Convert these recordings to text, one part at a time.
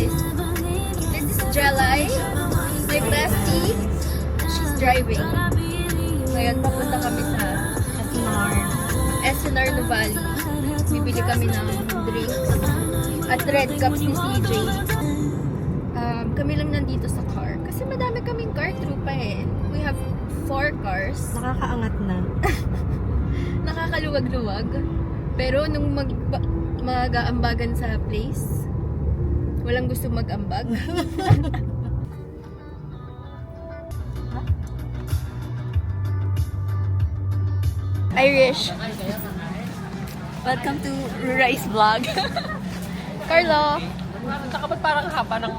guys. This is Jelay, my bestie. She's driving. Ngayon, papunta kami sa SNR Nuvali. Bibili kami ng drinks at red cups ni CJ. Kami lang nandito sa car. Kasi madami kaming car trupa eh. We have 4 cars. Nakakaangat na. Nakakaluwag-luwag. Pero nung mag-aambagan sa place, walang gusto mag-ambag. Irish. Welcome to Rice Vlog. Carlo. Saka ba't parang haba ng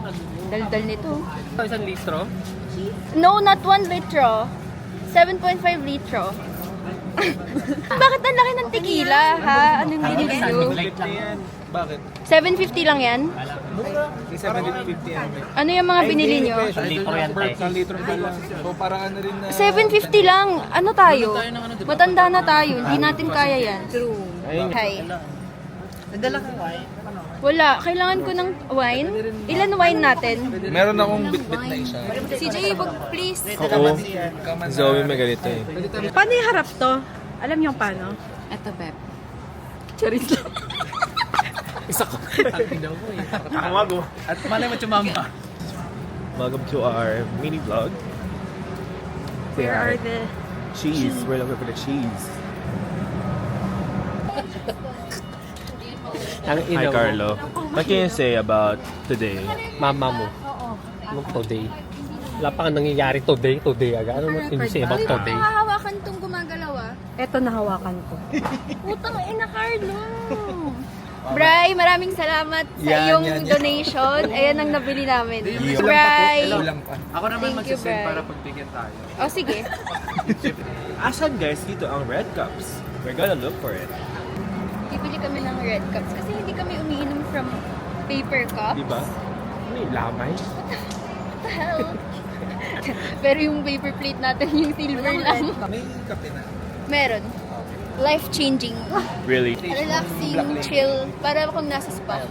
Daldal nito. 1 litro? No, not 1 litro. 7.5 litro. Bakit ang laki ng tequila, ha? Anong binili nyo? Bakit? 750 lang yan? May 750 yan. Ano yung mga binili nyo? Litro yan, te. 1 litro pa lang. So parang ano rin na... 750 lang. Ano tayo? Matanda na tayo. Hindi natin kaya yan. Hi. Nadala kang wine? Wala. Kailangan ko ng wine. Ilan wine natin? Meron akong bit-bit na isa. CJ, wag please. Oo. Zoe may ganito eh. Paano yung harap to? Alam niyo paano? Eto, Beb. Charis lang. Isa ko. At malay mo tumama. Welcome to our mini vlog. Where are the... Cheese. We're looking for the cheese. Ang Hi Carlo. What can you say about today? Mama mo. Anong today? Wala pa nga nangyayari today agad. Ano mo say about today? Hahawakan tong gumagalaw ah. Eto nahawakan ko. Putang ina, Carlo. Bray, maraming salamat sa iyong donation. Ayan ang nabili namin. Bray. Kulang pa. Ako naman Thank you, magsisend Bray. para pagbigyan tayo. O, sige. Asan guys dito ang red cups? We're gonna look for it. Bibili kami ng red cups kasi hindi kami umiinom from paper cups. Diba? Ano yung lamay? What the hell? Pero yung paper plate natin yung silver lang. May kape na. Meron. Life-changing. Really? Relaxing, chill. Para akong nasa spa.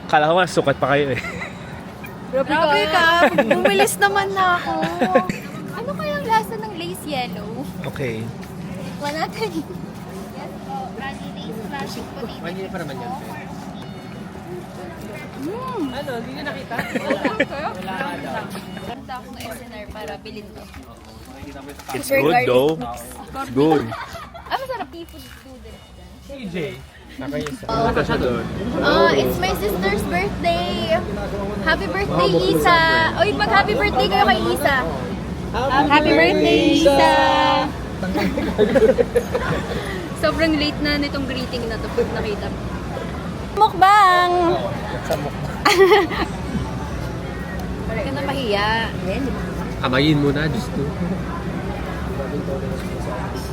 Kala ko nga sukat pa kayo eh. Grabe ka. Bumilis naman na ako. Ano kayang lasa ng lace yellow? Okay. Wala natin. Yes po. Brandy lace flashing potato. One year pa naman yan, te. Ano, hindi nyo nakita? Punta akong SNR para bilhin to. It's Super good garlic though. mix. It's good. Masarap seafood noodles. CJ. Punta siya doon. It's my sister's birthday. Happy birthday, Isa. Oy, mag happy birthday kayo kay Isa. Happy birthday, Isa. Sobrang late na nitong greeting na to pag nakita mo. Mukbang! Parang ka na mahiya. Amayin mo na, Diyos ko.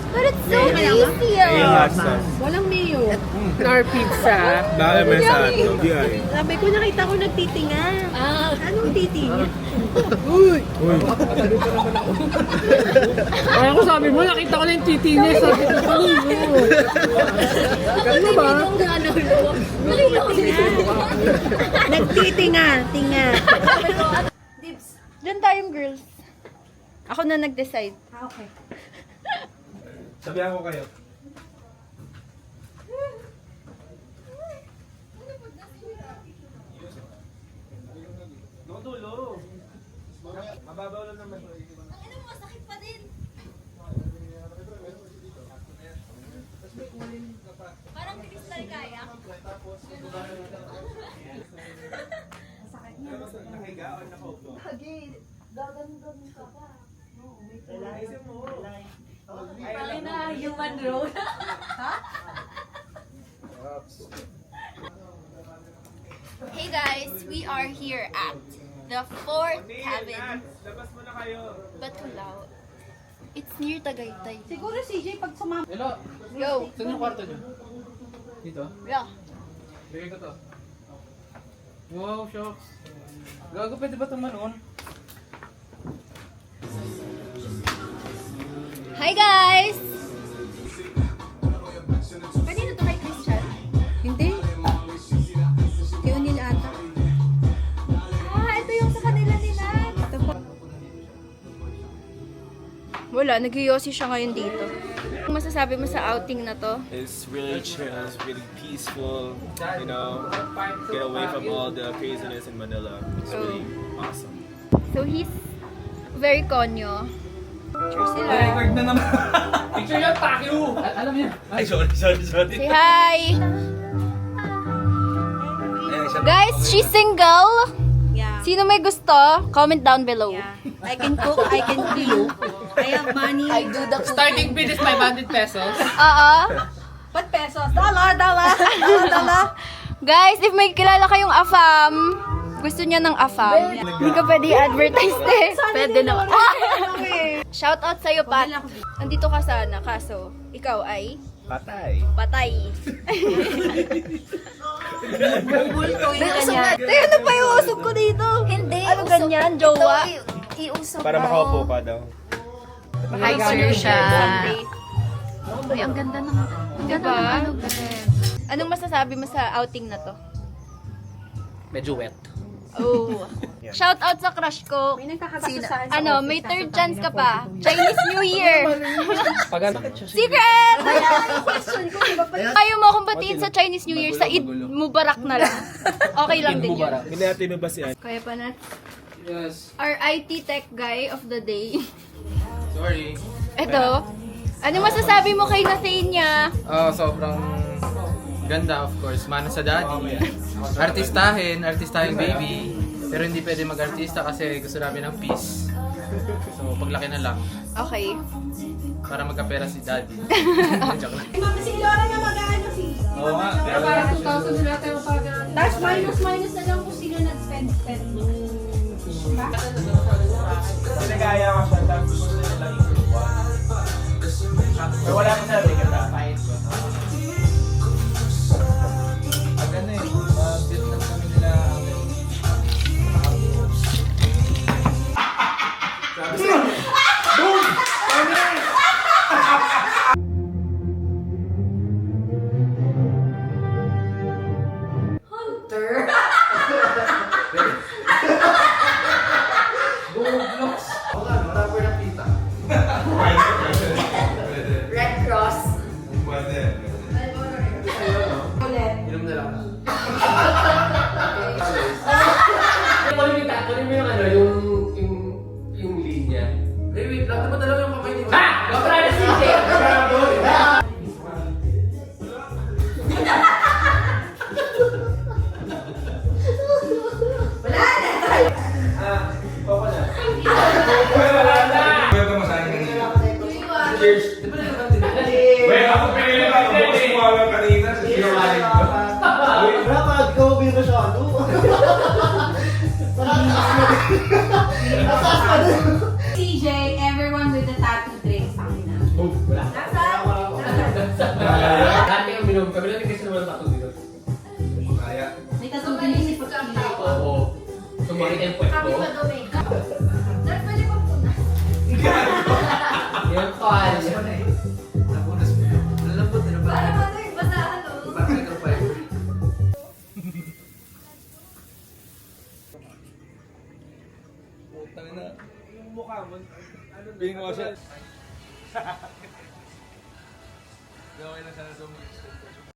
But it's so tasty. Ayun hot sauce. Walang mayo. Nor pizza. Bakit may sa ato? Di ay. Sabi ko nakita ko nagtitinga. Anong titinga? Kaya ko sabi mo, nakita ko na yung titi niya. Sabi ko, ano ba? Nagtitinga. Tinga. Diyan tayong girls. Ako na nag-decide. Okay. Sabihan ko kayo. Dulo. Mababaw lang naman. Ano mo, sakit pa din. Parang kristal kaya. Nakahiga o nakaupo? Gagandang ka pa. Ayusin mo. Parang na human road. Hey guys, we are here at the 4th cabin. Labas mo na kayo. Batulao. It's near Tagaytay. Siguro CJ pag sumama. Hello, Yo. saan yung kwarto niyo? Dito? Yeah. Bigay ko to. Wow, shocks. Gago, pwede ba tumanon? Hi guys! Kanino to kay Christian? Hindi. wala, nag-yosi siya ngayon dito. Ano masasabi mo sa outing na to? It's really chill, it's really peaceful, you know, get away from all the craziness in Manila. It's really awesome. So he's very konyo. Picture sila. Record na naman. Picture yan, Takyo! Alam niya. Ay, sorry. Say hi! Ayan, siya. Guys, she's single. Yeah. Sino may gusto? Comment down below. Yeah. I can cook, I can clean. I have money. I do the cooking. Starting bid is 500 pesos. Oo. What pesos? Dala. Guys, if may kilala kayong AFAM, gusto niya ng AFAM, hindi ka pwede i-advertise eh. Pwede naman. Shout out sa'yo, Pat. Nandito ka sana, kaso ikaw ay Patay. patay. Bultoy ka niya. Tayo na pa yung usog ko dito. Hindi. Ano ganyan, jowa? Iusap Para makaupo ka daw. Hiker siya. Ay, ang ganda ng... Diba? Anong masasabi mo sa outing na to? Medyo wet. Oh. Shout out sa crush ko. Sino? Ano, may third chance ka pa. Chinese New Year. Pag ano? Secret! Ayaw mo akong batiin sa Chinese New Year, sa Eid Mubarak na lang. Okay lang din yun. Minati mo ba si Ann? Kaya pa na. Yes. Our IT tech guy of the day. Sorry. Ito. Ano masasabi mo kay Nathania? Sobrang ganda, of course. Mana sa daddy. Artistahin baby. Pero hindi pwede mag-artista kasi gusto namin ng peace. So, paglaki na lang. Okay. Para magkapera si daddy. Joke lang. Si Laura na mag-ano si... Oo nga. Tapos minus na lang kung sino nag-spend. Pinagaya ka siya, tapos gusto nila lang ikukuha. Pero wala ko sabi ka na. Ano eh, Vietnam kami nila. Red Cross. Inom na lang. Kunin mo yung ano, yung linya. Wait lang. Dapat dalawa yung kamay nito. Ha! Kapra na si Jay! Welcome sa akin kanina. Cheers. Di ba na naman din? Well, ako pinili ka ako boss mo alam kanina. Sinungaling ko. Dapat go be masyado. CJ, everyone with the tattoo drinks sa akin na. Wala. Dati ang binom kami natin kasi naman tattoo dito. Kaya. May tattoo din si Pagkakita. Oo. Sumakit yung puwet ko. Yung pal. Napunas mo. Lalambot na ba? Parang microfiber. Putang na. Yung mukha mo, ano Piling ko siya. Okay na sana zoom.